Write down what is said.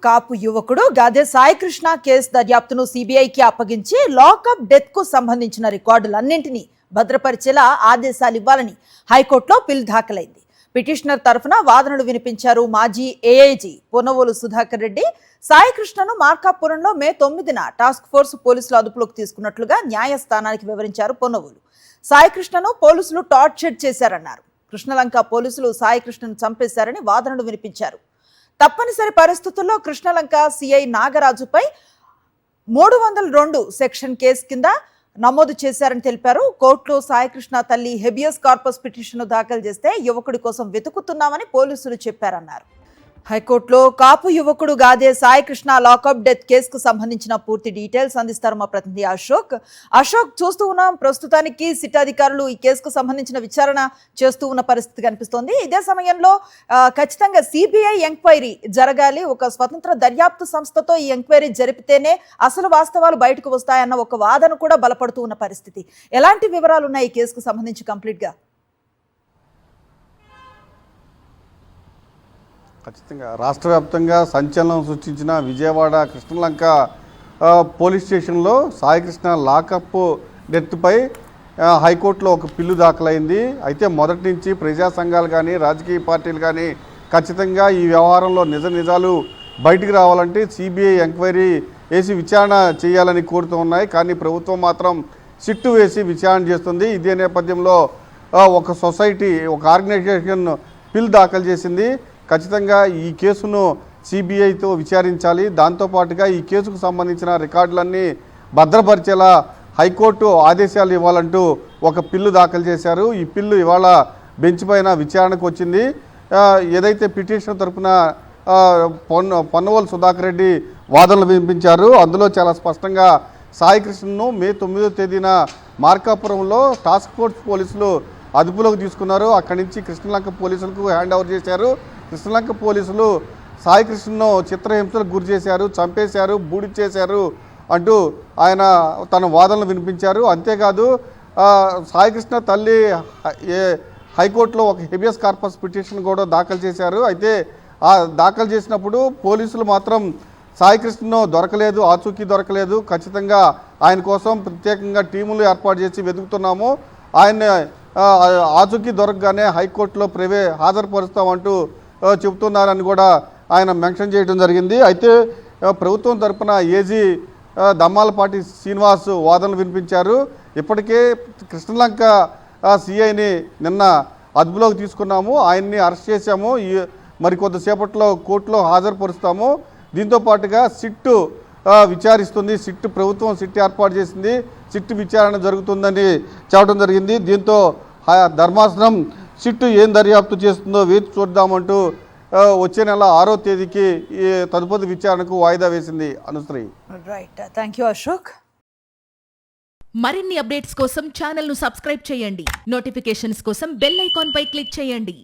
కాపు యువకుడు గాదె సాయికృష్ణ కేసు దర్యాప్తును సిబిఐకి అప్పగించి లాకప్ డెత్ కు సంబంధించిన రికార్డులన్నింటినీ భద్రపరిచేలా ఆదేశాలు ఇవ్వాలని హైకోర్టులో పిల్ దాఖలైంది. పిటిషనర్ తరఫున వాదనలు వినిపించారు మాజీ ఏఐజీ పొన్నవోలు సుధాకర్ రెడ్డి. సాయికృష్ణను మార్కాపురంలో మే 9న టాస్క్ ఫోర్స్ పోలీసులు అదుపులోకి తీసుకున్నట్లుగా న్యాయస్థానానికి వివరించారు పొన్నవోలు. సాయికృష్ణను పోలీసులు టార్చర్ చేశారన్నారు. కృష్ణలంక పోలీసులు సాయికృష్ణను చంపేశారని వాదనలు వినిపించారు. తప్పనిసరి పరిస్థితుల్లో కృష్ణలంక సిఐ నాగరాజుపై 302 సెక్షన్ కేసు కింద నమోదు చేశారని తెలిపారు. కోర్టులో సాయికృష్ణ తల్లి హెబియస్ కార్పస్ పిటిషన్ దాఖలు చేస్తే యువకుడి కోసం వెతుకుతున్నామని పోలీసులు చెప్పారన్నారు. హైకోర్టులో కాపు యువకుడు గాదే సాయికృష్ణ లాకప్ డెత్ కేసుకు సంబంధించిన పూర్తి డీటెయిల్స్ అందిస్తారు మా ప్రతినిధి అశోక్. చూస్తూ ఉన్నాం, ప్రస్తుతానికి సిట్ అధికారులు ఈ కేసుకు సంబంధించిన విచారణ చేస్తూ ఉన్న పరిస్థితి కనిపిస్తోంది. ఇదే సమయంలో ఖచ్చితంగా సిబిఐ ఎంక్వైరీ జరగాలి, ఒక స్వతంత్ర దర్యాప్తు సంస్థతో ఈ ఎంక్వైరీ జరిపితేనే అసలు వాస్తవాలు బయటకు వస్తాయన్న ఒక వాదన కూడా బలపడుతూ ఉన్న పరిస్థితి. ఎలాంటి వివరాలు ఉన్నాయి ఈ కేసుకు సంబంధించి కంప్లీట్ గా? ఖచ్చితంగా రాష్ట్ర వ్యాప్తంగా సంచలనం సృష్టించిన విజయవాడ కృష్ణలంక పోలీస్ స్టేషన్లో సాయికృష్ణ లాకప్ డెత్పై హైకోర్టులో ఒక పిల్లు దాఖలైంది. అయితే మొదటి నుంచి ప్రజా సంఘాలు కానీ రాజకీయ పార్టీలు కానీ ఖచ్చితంగా ఈ వ్యవహారంలో నిజాలు బయటికి రావాలంటే సిబిఐ ఎంక్వైరీ వేసి విచారణ చేయాలని కోరుతూ ఉన్నాయి. కానీ ప్రభుత్వం మాత్రం సిట్టు వేసి విచారణ చేస్తుంది. ఇదే నేపథ్యంలో ఒక సొసైటీ, ఒక ఆర్గనైజేషన్ పిల్ దాఖలు చేసింది. ఖచ్చితంగా ఈ కేసును సిబిఐతో విచారించాలి, దాంతోపాటుగా ఈ కేసుకు సంబంధించిన రికార్డులన్నీ భద్రపరిచేలా హైకోర్టు ఆదేశాలు ఇవ్వాలంటూ ఒక పిల్లు దాఖలు చేశారు. ఈ పిల్లు ఇవాళ బెంచ్ పైన విచారణకు వచ్చింది. ఏదైతే పిటిషన్ తరఫున పొన్నవోలు సుధాకర్ రెడ్డి వాదనలు వినిపించారు, అందులో చాలా స్పష్టంగా సాయికృష్ణను మే 9వ తేదీన మార్కాపురంలో టాస్క్ ఫోర్స్ పోలీసులు అదుపులోకి తీసుకున్నారు. అక్కడి నుంచి కృష్ణలంక పోలీసులకు హ్యాండ్ ఓవర్ చేశారు. కృష్ణలంక పోలీసులు సాయికృష్ణను చిత్రహింసలకు గురి చేశారు, చంపేశారు, బూడిచ్చేశారు అంటూ ఆయన తన వాదనలు వినిపించారు. అంతేకాదు సాయికృష్ణ తల్లి హైకోర్టులో ఒక హెబియస్ కార్పస్ పిటిషన్ కూడా దాఖలు చేశారు. అయితే ఆ దాఖలు చేసినప్పుడు పోలీసులు మాత్రం సాయికృష్ణను దొరకలేదు, ఆచూకీ దొరకలేదు, ఖచ్చితంగా ఆయన కోసం ప్రత్యేకంగా టీములు ఏర్పాటు చేసి వెతుకుతున్నాము, ఆయన ఆచూకీ దొరకగానే హైకోర్టులో హాజరుపరుస్తామంటూ చెబుతున్నారని కూడా ఆయన మెన్షన్ చేయడం జరిగింది. అయితే ప్రభుత్వం తరపున ఏజీ దమ్మాలపాటి శ్రీనివాస్ వాదనలు వినిపించారు. ఇప్పటికే కృష్ణలంక సిఐని నిన్న అదుపులోకి తీసుకున్నాము, ఆయన్ని అరెస్ట్ చేశాము, మరి కొద్దిసేపట్లో కోర్టులో హాజరుపరుస్తాము, దీంతో పాటుగా సిట్టు విచారిస్తుంది, ప్రభుత్వం సిట్ ఏర్పాటు చేసింది, సిట్టు విచారణ జరుగుతుందని చెప్పడం జరిగింది. దీంతో ధర్మాసనం సిట్టు ఏం దర్యాప్తు చేస్తుందో వేచి చూద్దామంటూ వచ్చే నెల 6వ తేదీకి ఈ తదుపరి విచారణకు వాయిదా వేసింది. Anusri. Right, thank you Ashok. మరిన్ని అప్డేట్స్ కోసం ఛానల్ ను సబ్స్క్రైబ్ చేయండి. నోటిఫికేషన్స్ కోసం బెల్ ఐకాన్ పై క్లిక్ చేయండి.